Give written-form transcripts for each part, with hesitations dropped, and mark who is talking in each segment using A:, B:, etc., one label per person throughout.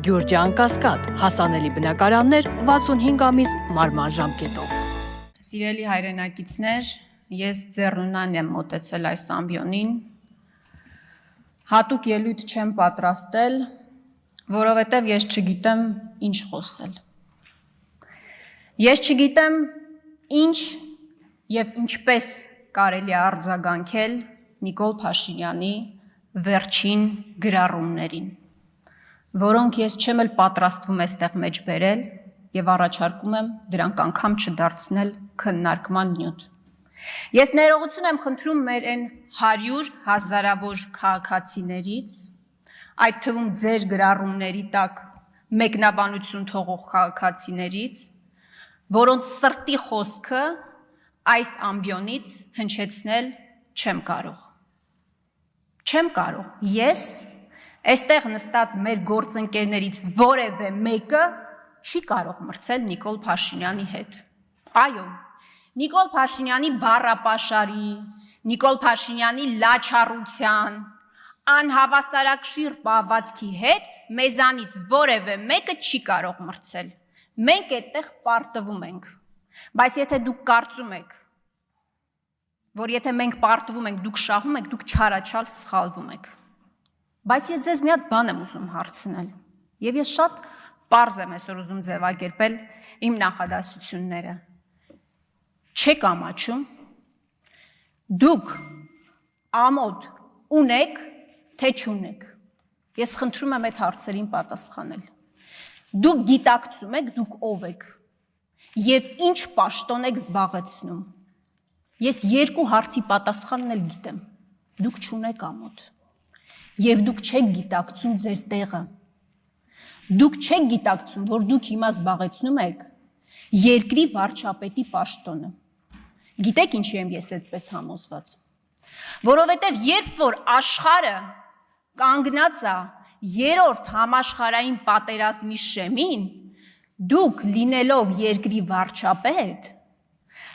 A: Գյուրջան Կասկադ, հասանելի բնակարաններ 65 ամիս մարման ժամկետով։
B: Սիրելի հայրենակիցներ, ես ձեռնունայն եմ մոտեցել այս ամբիոնին, հատուկ ելույթ չեմ պատրաստել, որովհետև ես չգիտեմ ինչ խոսել։ Ես չգիտեմ ինչ և ինչպես կարելի է արձագանքել Նիկոլ Փաշինյանի վերջին գրառումներին, որոնք ես չեմ էլ պատրաստվում այստեղ մեջ բերել և առաջարկում եմ դրանք անգամ չդարձնել քննարկման նյութ։ Ես ներողություն եմ խնդրում մեր այն 100 հազարավոր քաղաքացիներից, այդ թվում ձեր գրառումների տակ մեկնաբանություն թողող քաղաքացիներից, որոնց սրտի խոսքը այս ամբիոնից հնչեցնել չեմ կարող։ Չեմ կարող, ես այստեղ նստած մեր գործընկերներից որևէ մեկը չի կարող մրցել Նիկոլ Փաշինյանի հետ։ Այո, Նիկոլ Փաշինյանի բառապաշարի, Նիկոլ Փաշինյանի լաչառության, անհավասարակշիռ պահվածքի հետ մեզանից որևէ մեկը չի կարող մրցել։ Մենք այդտեղ պարտվում ենք, բայց եթե դուք կարծում եք, որ եթե մենք պարտվում ենք, դուք շահում եք, դուք չարաչար սխալվում եք։ Բայց ես ձեզ մի հատ բան եմ ուզում հարցնել, և ես շատ պարզ եմ այսօր ուզում ձևակերպել իմ նախադասությունները։ Չեք ամաչում, դուք ամոթ ունեք, թե չունեք։ Ես խնդրում եմ այդ հարցերին պատասխանել։ Դուք գիտակցում եք, դուք ով եք, և ինչ պաշտոն եք զբաղեցնում։ Ես երկու հարցի պատասխանն էլ գիտեմ, դուք չունեք ամոթ, և դուք չեք գիտակցում ձեր տեղը։ Դուք չեք գիտակցում, որ դուք հիմա զբաղեցնում եք երկրի վարչապետի պաշտոնը։ Գիտեք ինչի եմ ես այդպես համոզված։ Որովհետև երբ որ աշխարհը կանգնած է երրորդ համաշխարհային պատերազմի շեմին, դուք լինելով երկրի վարչապետ,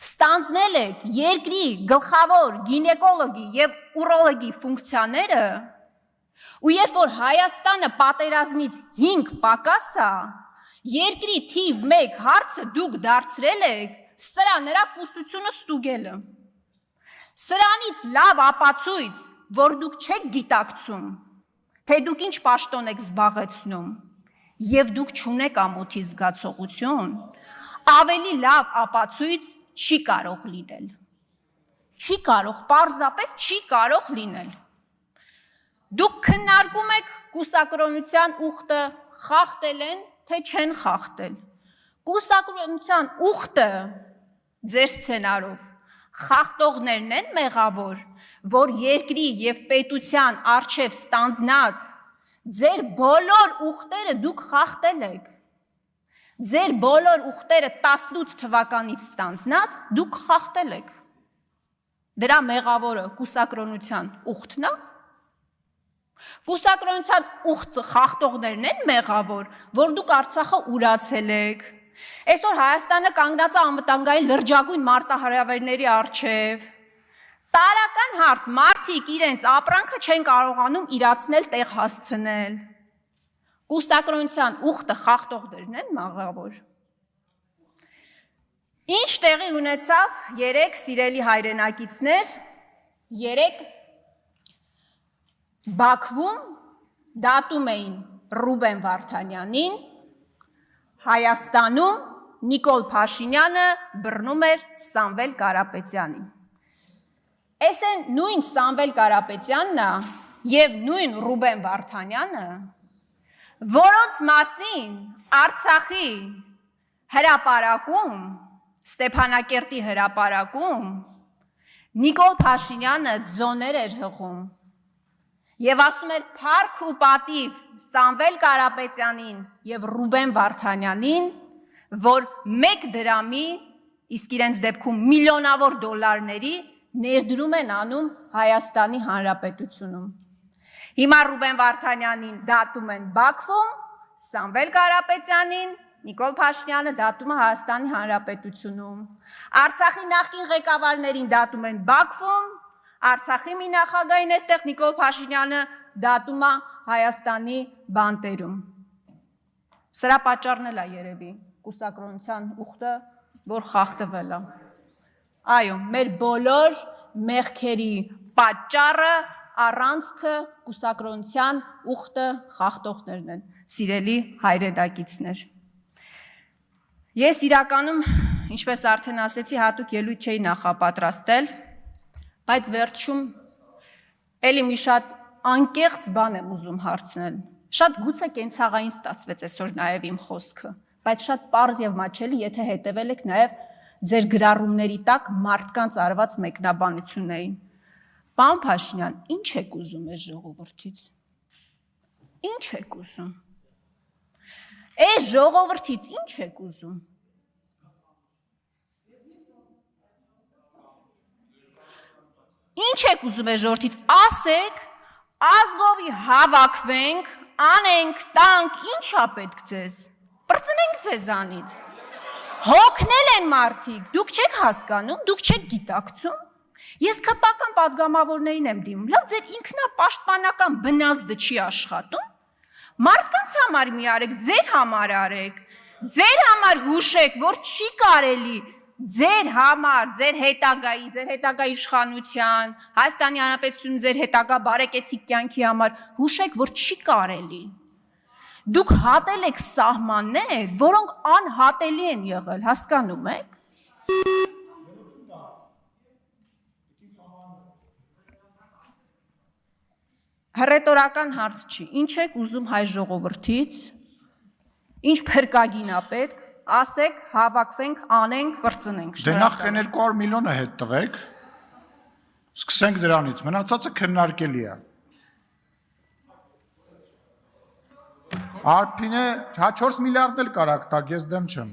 B: ստանձնել եք երկրի գլխավոր գինեկոլոգի և ուրոլոգի ֆունկցիաները, ու երբ որ Հայաստանը պատերազմից 5 պակաս է, երկրի թիվ 1 հարցը դուք դարձրել եք սրա նրա կուսությունը ստուգելը։ Սրանից լավ ապացույց, որ դուք չեք գիտակցում, թե դուք ինչ պաշտոն եք զբաղեցնում, և դուք չունեք ամոթի զգացողություն, ավելի լավ ապացույց չի կարող լինել։ Չի կարող, պարզապես չի կարող լինել։ Դուք քննարկում եք կուսակրոնության ուխտը խախտել են, թե չեն խախտել։ Կուսակրոնության ուխտը ձեր սցենարով խախտողներն են մեղավոր, որ երկրի և պետության առջև ստանձնած ձեր բոլոր ուխտերը դուք խախտել եք։ Ձեր բոլոր ուխտերը 18 թվականից ստանձնած դուք խախտել եք։ Դրա մեղավորը կուսակրոնության ուխտն է։ Կուսակրոնության ուխտ խախտողներն են մեղավոր, որ դուք Արցախը ուրացել եք։ Այսօր Հայաստանը կանգնած է անվտանգային լրջագույն մարտահրավերների առջև։ Տարրական հարց, մարդիկ իրենց ապրանքը չեն կարողանում իրացնել, տեղ հասցնել։ Կուսակրոնության ուխտը խախտողներն են մեղավոր։ Ինչ տեղի ունեցավ երեկ, սիրելի հայրենակիցներ, երեկ Բաքվում դատում էին Ռուբեն Վարդանյանին, Հայաստանում Նիկոլ Փաշինյանը բռնում էր Սամվել Կարապետյանին։ Այս են նույն Սամվել Կարապետյանն է և նույն Ռուբեն Վարդանյանը, որոնց մասին Արցախի հրապարակում, Ստեփանակերտի հրապարակում Նիկոլ Փաշինյանը ձոներ էր հղում և ասում էր փառք ու պատիվ Սամվել Կարապետյանին և Ռուբեն Վարդանյանին, որ 1 դրամի, իսկ իրենց դեպքում միլիոնավոր դոլարների ներդրում են անում Հայաստանի Հանրապետությունում։ Հիմա Ռուբեն Վարդանյանին դատում են Բաքվում, Սամվել Կարապետյանին Նիկոլ Փաշինյանը դատում է Հայաստանի Հանրապետությունում։ Արցախի նախկին ղեկավարներին դատում են Բաքվում, Արցախի մի նախագահին այստեղ Նիկոլ Փաշինյանը դատում է Հայաստանի բանտերում։ Սրա պատճառն էլ է երևի կուսակրոնության ուխտը, որ խախտվել է։ Այո, մեր բոլոր մեղքերի պատճառը, առանցքը կուսակրոնության ուխտը խախտողներն են, սիրելի հայրեդակիցներ։ Ես իրականում, ինչպես արդեն ասեցի, հատուկ ելույթ չէի նախապատրաստել, բայց վերջում էլի մի շատ անկեղծ բան եմ ուզում հարցնել։ Շատ գուցե կենցաղային ստացվեց այսօր նաև իմ խոսքը, բայց շատ պարզ եւ մատչելի, եթե հետևել եք նաև ձեր գրառումների տակ մարդկանց արված մեկնաբանություններին։ Պարոն Փաշինյան, ինչ եք ուզում այս ժողովրդից։ Ինչ եք ուզում։ Այս ժողովրդից ինչ եք ուզում։ Ինչ եք ուզում այս ժողովրդից։ Ասեք, ազգովի հավաքվենք, անենք, տանք, ինչա պետք ձեզ։ Պրծնենք ձեզանից։ Հոգնել են մարդիկ, դուք չեք հասկանում, դուք չեք գիտակցում։ Ես քպական պատգամավորներին եմ դիմում, լավ ձեր ինքնապաշտպանական բնազդը չի աշխատում։ Մարդկանց համար մի արեք, ձեր համար արեք, ձեր համար հուշեք, որ չի կարելի ձեր համար, ձեր հետագա իշխանության, Հայաստանի Հանրապետություն ձեր հետագա բարեկեցիկ կյանքի համար հուշեք, որ չի կարելի։ Դուք հատել եք սահմաններ, որոնք անհատելի են եղել, հասկանում եք։ Հռետորական հարց չի, ինչ եք ուզում հայ ժողովրդից, ինչ փրկագին է պետք, ասեք, հավաքվենք, անենք, պրծնենք։
C: Դե նախ 200 միլիոնը հետ տվեք, սկսենք դրանից, մնացածը քննարկելի է։ Արփինե, հա 4 միլիարդ էլ կարակ տակ, ես դեմ չեմ։